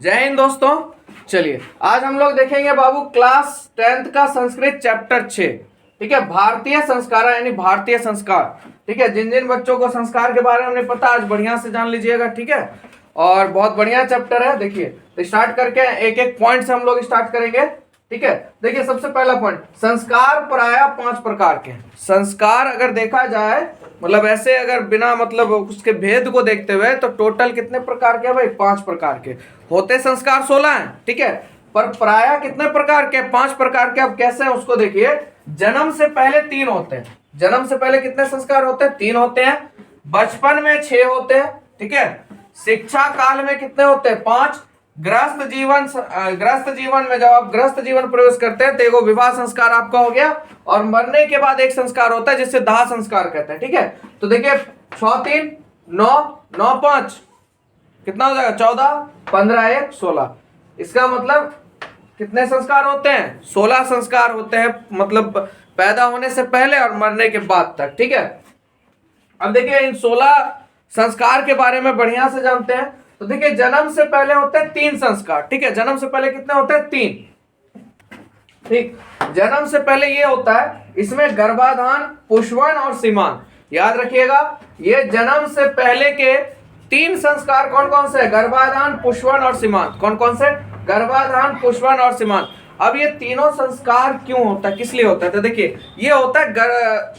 जय हिंद दोस्तों। चलिए आज हम लोग देखेंगे बाबू क्लास 10th का संस्कृत चैप्टर 6। ठीक है, भारतीय संस्कार यानी भारतीय संस्कार। ठीक है, जिन जिन बच्चों को संस्कार के बारे में नहीं पता आज बढ़िया से जान लीजिएगा। ठीक है, और बहुत बढ़िया चैप्टर है। देखिए तो स्टार्ट करके एक एक पॉइंट से हम लोग स्टार्ट करेंगे। ठीक है, देखिए सबसे पहला पॉइंट, संस्कार प्रायः 5 प्रकार के हैं। संस्कार अगर देखा जाए मतलब ऐसे अगर बिना मतलब उसके भेद को देखते हुए तो टोटल कितने प्रकार के हैं भाई? 5 प्रकार के होते। संस्कार 16 हैं। ठीक है, पर प्रायः कितने प्रकार के? 5 प्रकार के। अब कैसे हैं उसको देखिए। जन्म से पहले 3 होते हैं। जन्म से पहले कितने संस्कार होते हैं? 3 होते हैं। बचपन में 6 होते हैं। ठीक है, शिक्षा काल में कितने होते हैं? 5। गृहस्थ जीवन में जब आप गृहस्थ जीवन प्रवेश करते हैं तो एगो विवाह संस्कार आपका हो गया, और मरने के बाद एक संस्कार होता है जिसे दाह संस्कार कहते हैं। ठीक है, तो देखिए 6 3 9 9 5 कितना हो जाएगा? 14 15 1 16। इसका मतलब कितने संस्कार होते हैं? 16 संस्कार होते हैं, मतलब पैदा होने से पहले और मरने के बाद तक। ठीक है, अब देखिए इन 16 संस्कार के बारे में बढ़िया से जानते हैं। तो देखिए जन्म से पहले होते हैं 3 संस्कार। ठीक है, जन्म से पहले कितने होते हैं? 3। ठीक, जन्म से पहले ये होता है, इसमें गर्भाधान, पुष्पन और सीमान। याद रखिएगा, ये जन्म से पहले के 3 संस्कार कौन कौन से? गर्भाधान, पुष्पन और सीमान। कौन कौन से? गर्भाधान, पुष्पन और सीमान। अब ये तीनों संस्कार क्यों होता है, किस लिए होता है? तो देखिए ये होता है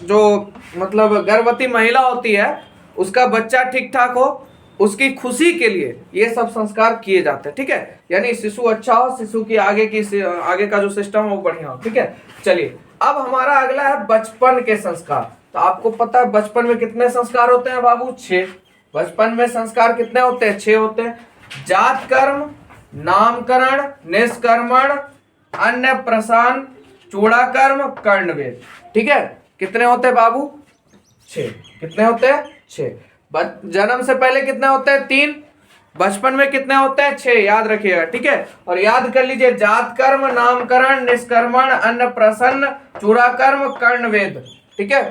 जो मतलब गर्भवती महिला होती है उसका बच्चा ठीक ठाक हो, उसकी खुशी के लिए ये सब संस्कार किए जाते हैं। ठीक है, यानी शिशु अच्छा हो, शिशु की आगे का जो सिस्टम हो वो बढ़िया हो। ठीक है, चलिए अब हमारा अगला है बचपन के संस्कार। तो आपको पता है बचपन में कितने संस्कार होते हैं बाबू? 6। बचपन में संस्कार कितने होते हैं? 6 होते हैं। जात कर्म, नामकरण, निष्कर्मण, अन्नप्रसान, चूड़ाकर्म, कर्णवेद। ठीक है, कितने होते हैं बाबू? 6। कितने होते हैं? 6। जन्म से पहले कितने होते हैं? 3। बचपन में कितने होते हैं? 6। याद रखिएगा। ठीक है, और याद कर लीजिए, जात कर्म, नामकरण, निष्कर्मण, अन्नप्रसन, चूड़ाकर्म, कर्णवेद। ठीक है,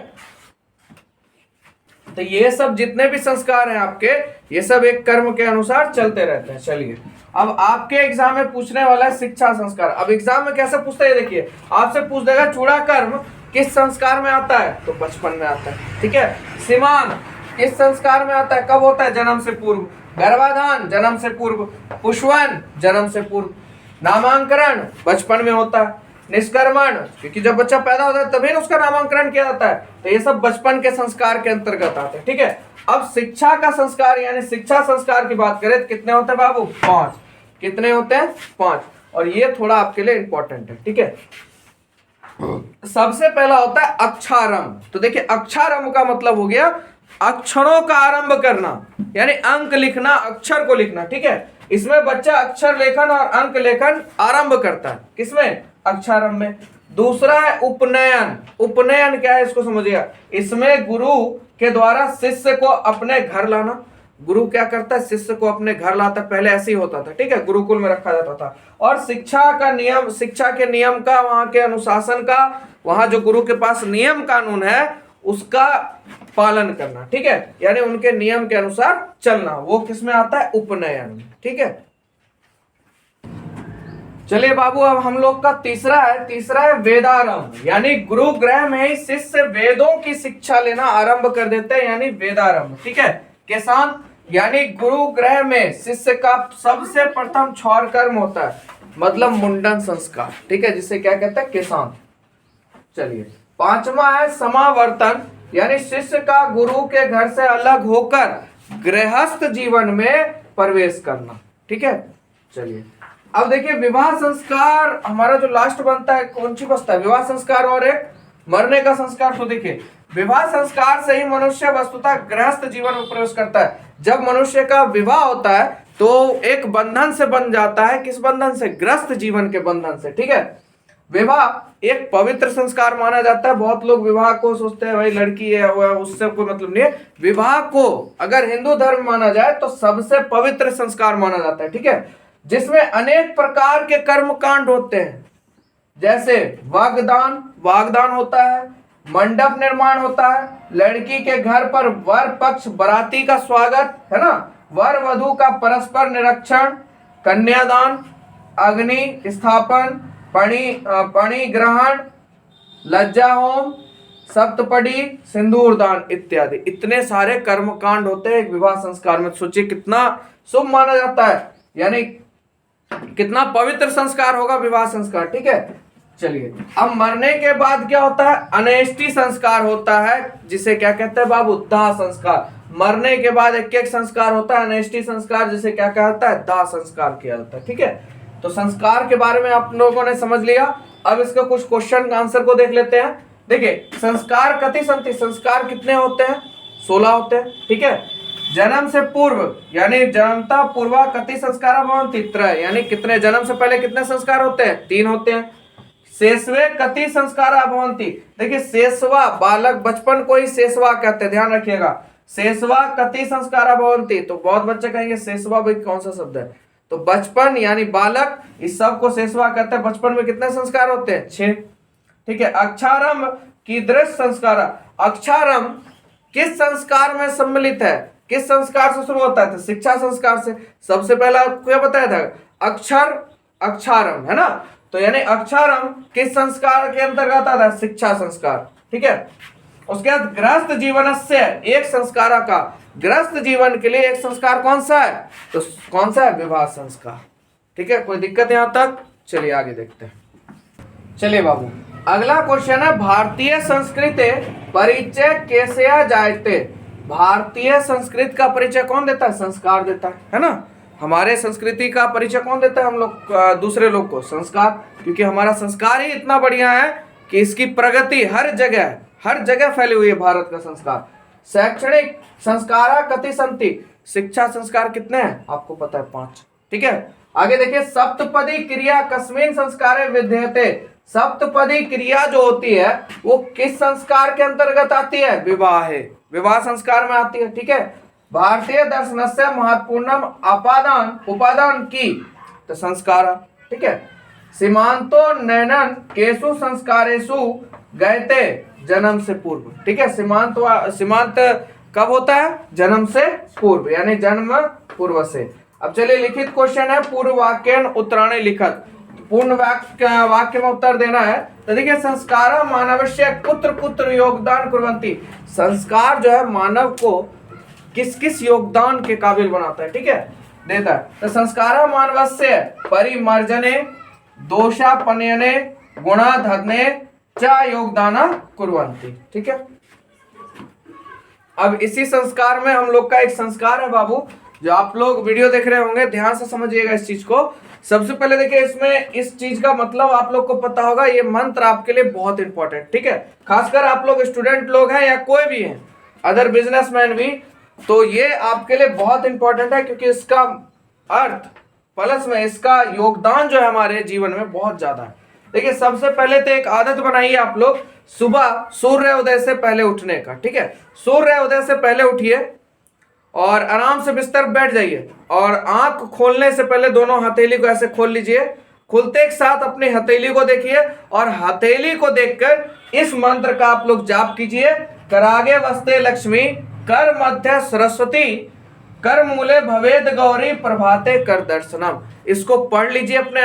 तो ये सब जितने भी संस्कार हैं आपके, ये सब एक कर्म के अनुसार चलते रहते हैं। चलिए अब आपके एग्जाम में पूछने वाला है शिक्षा संस्कार। अब एग्जाम में कैसे पूछते हैं देखिए, आपसे पूछ देगा चूड़ाकर्म किस संस्कार में आता है? तो बचपन में आता है। ठीक है, सीमान किस संस्कार में आता है? कब होता है? जन्म से पूर्व। गर्भाधान जन्म से पूर्व। पुष्पन जन्म से पूर्व। नामांकरण बचपन में होता है। निष्कर्मण क्योंकि जब बच्चा पैदा होता है तभी उसका नामांकरण किया जाता है, तो ये सब बचपन के संस्कार के अंतर्गत आते हैं। ठीक है, अब शिक्षा का संस्कार यानी शिक्षा संस्कार की बात करें तो कितने होते हैं बाबू? 5। कितने होते हैं? 5। और ये थोड़ा आपके लिए इंपॉर्टेंट है। ठीक है, सबसे पहला होता है अक्षारंभ। तो देखिए अक्षारंभ का मतलब हो गया अक्षरों का आरंभ करना, यानी अंक लिखना, अक्षर को लिखना। ठीक है, इसमें बच्चा अक्षर लेखन और अंक लेखन आरंभ करता है। किसमें? अक्षारंभ में। दूसरा है उपनयन। उपनयन क्या है इसको समझिएगा, इसमें गुरु के द्वारा शिष्य को अपने घर लाना। गुरु क्या करता है? शिष्य को अपने घर लाता। पहले ऐसे ही होता था। ठीक है, गुरुकुल में रखा जाता था, और शिक्षा का नियम, शिक्षा के नियम का, वहां के अनुशासन का, वहां जो गुरु के पास नियम कानून है उसका पालन करना। ठीक है, यानी उनके नियम के अनुसार चलना, वो किसमें आता है? उपनयन। ठीक है, चलिए बाबू अब हम लोग का तीसरा है वेदारंभ, यानी गुरु गृह में ही शिष्य वेदों की शिक्षा लेना आरंभ कर देते हैं, यानी वेदारंभ। ठीक है, किसान यानी गुरु गृह में शिष्य का सबसे प्रथम क्षौर कर्म होता है, मतलब मुंडन संस्कार। ठीक है, जिसे क्या कहते हैं? किसान। चलिए 5वां है समावर्तन, यानी शिष्य का गुरु के घर से अलग होकर गृहस्थ जीवन में प्रवेश करना। ठीक है, चलिए अब देखिए विवाह संस्कार हमारा जो लास्ट बनता है, कौन सी बचता है? विवाह संस्कार और एक मरने का संस्कार। तो देखिए विवाह संस्कार से ही मनुष्य वस्तुतः गृहस्थ जीवन में प्रवेश करता है। जब मनुष्य का विवाह होता है तो एक बंधन से बन जाता है। किस बंधन से? गृहस्थ जीवन के बंधन से। ठीक है, विवाह एक पवित्र संस्कार माना जाता है। बहुत लोग विवाह को सोचते हैं भाई लड़की है वो है, उससे कोई मतलब नहीं है। विवाह को अगर हिंदू धर्म माना जाए तो सबसे पवित्र संस्कार माना जाता है। ठीक है, जिसमें अनेक प्रकार के कर्म कांड होते हैं, जैसे वागदान होता है, मंडप निर्माण होता है, लड़की के घर पर वर पक्ष बाराती का स्वागत है ना, वर वधु का परस्पर निरीक्षण, कन्यादान, अग्नि स्थापन, पणि ग्रहण, लज्जा होम, सप्तपदी, सिंदूर दान इत्यादि। इतने सारे कर्मकांड होते हैं एक विवाह संस्कार में। सोचिए कितना शुभ माना जाता है, यानी कितना पवित्र संस्कार होगा विवाह संस्कार। ठीक है, चलिए अब मरने के बाद क्या होता है? अनेष्टि संस्कार होता है, जिसे क्या कहते हैं बाबू? दाह संस्कार। मरने के बाद एक एक संस्कार होता है, अनेष्टि संस्कार, जिसे क्या कहता है? दाह संस्कार किया जाता है। ठीक है, तो संस्कार के बारे में आप लोगों ने समझ लिया। अब इसका कुछ क्वेश्चन का आंसर को देख लेते हैं। देखिए, संस्कार कति संति, संस्कार कितने होते हैं? 16 होते हैं। ठीक है, जन्म से पूर्व यानी जन्मता पूर्व कति संस्कार भवन्ति, त्रय, यानी कितने जन्म से पहले कितने संस्कार होते हैं? 3 होते हैं। शेषवे कति संस्कार भवन्ति, देखिए शेषवा, बालक बचपन को ही शेषवा कहते हैं, ध्यान रखिएगा। शेषवा कति संस्कार भवन्ति, तो बहुत बच्चे कहेंगे शेषवा भाई कौन सा शब्द है? तो बचपन यानी बालक, इस सब को शेषवा कहते हैं। बचपन में कितने संस्कार होते हैं? 6। ठीक है, अक्षारम कीदृश संस्कार, अक्षारम किस संस्कार में सम्मिलित है? किस संस्कार से शुरू होता है? तो शिक्षा संस्कार से। सबसे पहला आपको क्या बताया था? अक्षर, अक्षारम, है ना? तो यानी अक्षारम किस संस्कार के अंतर्गत आता है? शिक्षा संस्कार। ठीक है, उसके बाद गृहस्थ जीवन से एक संस्कार का, गृहस्थ जीवन के लिए एक संस्कार कौन सा है? तो कौन सा है? विवाह संस्कार। ठीक है, कोई दिक्कत यहां तक? चलिए आगे देखते हैं। चलिए बाबू, अगला क्वेश्चन है भारतीय संस्कृति परिचय कैसे जायते। भारतीय संस्कृति का परिचय कौन देता है? संस्कार देता है ना? हमारे संस्कृति का परिचय कौन देता है? हम लोग दूसरे लोग को, संस्कार। क्योंकि हमारा संस्कार ही इतना बढ़िया है कि इसकी प्रगति हर जगह फैली हुई है भारत का संस्कार। शैक्षणिक संस्कार कति संति, शिक्षा संस्कार कितने हैं? आपको पता है 5। ठीक है, आगे देखिए, सप्तपदी क्रिया कस्मिन संस्कारे विद्यते। सप्तपदी क्रिया जो होती है वो किस संस्कार के अंतर्गत आती है? विवाह है, विवाह संस्कार में आती है। ठीक है, भारतीय दर्शन से महत्वपूर्ण उपादान की तो संस्कार। ठीक है, सीमांतो नैनन केशु संस्कारेषु गयते जन्म से पूर्व। ठीक है, सीमांत कब होता है? जन्म से पूर्व, यानी जन्म पूर्व से। अब चलिए लिखित क्वेश्चन है, पूर्व वाक्यन उत्तराणी लिखत। पूर्ण वाक्य में उत्तर देना है। तो देखिए, संस्कार मानवस्य कुत्र कुत्र योगदान कुर्वन्ति, संस्कार जो है मानव को किस किस योगदान के काबिल बनाता है? ठीक है, देता है। तो संस्कार मानवस्य परिमार्जने दोषापनयने गुणाधने च योगदान कुर्वन्ति। ठीक है, अब इसी संस्कार में हम लोग का एक संस्कार है बाबू, जो आप लोग वीडियो देख रहे होंगे, ध्यान से समझिएगा इस चीज को। सबसे पहले देखिए, इसमें इस चीज का मतलब आप लोग को पता होगा, ये मंत्र आपके लिए बहुत इंपॉर्टेंट। ठीक है, खासकर आप लोग स्टूडेंट लोग हैं या कोई भी है, अदर बिजनेसमैन भी, तो ये आपके लिए बहुत इंपॉर्टेंट है, क्योंकि इसका अर्थ प्लस में इसका योगदान जो है हमारे जीवन में बहुत ज्यादा है। देखिए, सबसे पहले तो एक आदत बनाइए आप लोग, सुबह सूर्य उदय से पहले उठने का। ठीक है, सूर्य उदय से पहले उठिए और आराम से बिस्तर बैठ जाइए, और आंख खोलने से पहले दोनों हथेली को ऐसे खोल लीजिए। खुलते के साथ अपनी हथेली को देखिए, और हथेली को देखकर इस मंत्र का आप लोग जाप कीजिए। करागे वस्ते लक्ष्मी, कर मध्य सरस्वती, कर मूले भवेद गौरी, प्रभाते कर दर्शनम। इसको पढ़ लीजिए अपने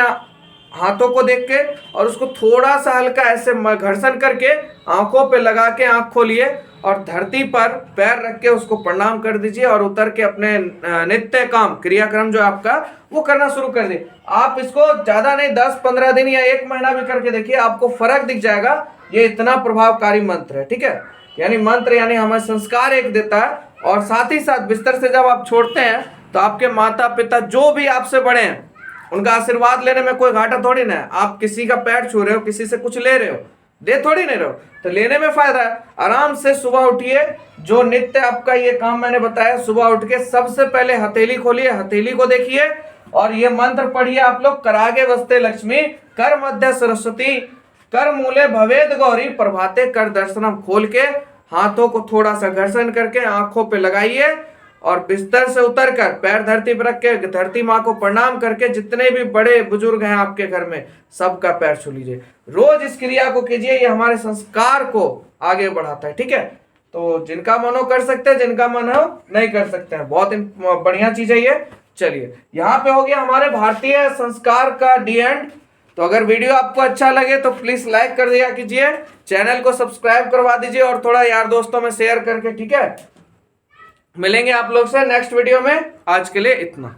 हाथों को देख के, और उसको थोड़ा सा हल्का ऐसे घर्षण करके आंखों पे लगा के आंख खोलिए, और धरती पर पैर रख के उसको प्रणाम कर दीजिए, और उतर के अपने नित्य काम क्रियाक्रम जो आपका वो करना शुरू कर दीजिए। आप इसको ज्यादा नहीं, 10-15 दिन या 1 महीना भी करके देखिए, आपको फर्क दिख जाएगा। ये इतना प्रभावकारी मंत्र है। ठीक है, यानी मंत्र यानी हमें संस्कार एक देता है, और साथ ही साथ बिस्तर से जब आप छोड़ते हैं तो आपके माता पिता जो भी आपसे बड़े हैं उनका आशीर्वाद लेने में कोई घाटा थोड़ी ना है। आप किसी का पैर छू रहे हो, किसी से कुछ ले रहे हो, दे थोड़ी नहीं रहे हो, तो लेने में फायदा है। आराम से सुबह उठिए, जो नित्य आपका ये काम मैंने बताया, सुबह उठ के सबसे पहले हथेली खोलिए, हथेली को देखिए, और ये मंत्र पढ़िए आप लोग, करागे वस्ते लक्ष्मी, कर मध्य सरस्वती, कर मूले भवेद गौरी, प्रभाते कर दर्शनम। खोल के हाथों को थोड़ा सा घर्षण करके आंखों पे लगाइए, और बिस्तर से उतरकर पैर धरती पर रख के धरती माँ को प्रणाम करके, जितने भी बड़े बुजुर्ग हैं आपके घर में सबका पैर छू लीजिए। रोज इस क्रिया को कीजिए, ये हमारे संस्कार को आगे बढ़ाता है। ठीक है, तो जिनका मन हो कर सकते हैं, जिनका मन हो नहीं कर सकते हैं, बहुत बढ़िया चीज है ये। चलिए यहाँ पे हो गया हमारे भारतीय संस्कार का डी एंड। तो अगर वीडियो आपको अच्छा लगे तो प्लीज लाइक कर दिया कीजिए, चैनल को सब्सक्राइब करवा दीजिए और थोड़ा यार दोस्तों में शेयर करके, ठीक है। मिलेंगे आप लोग से नेक्स्ट वीडियो में, आज के लिए इतना।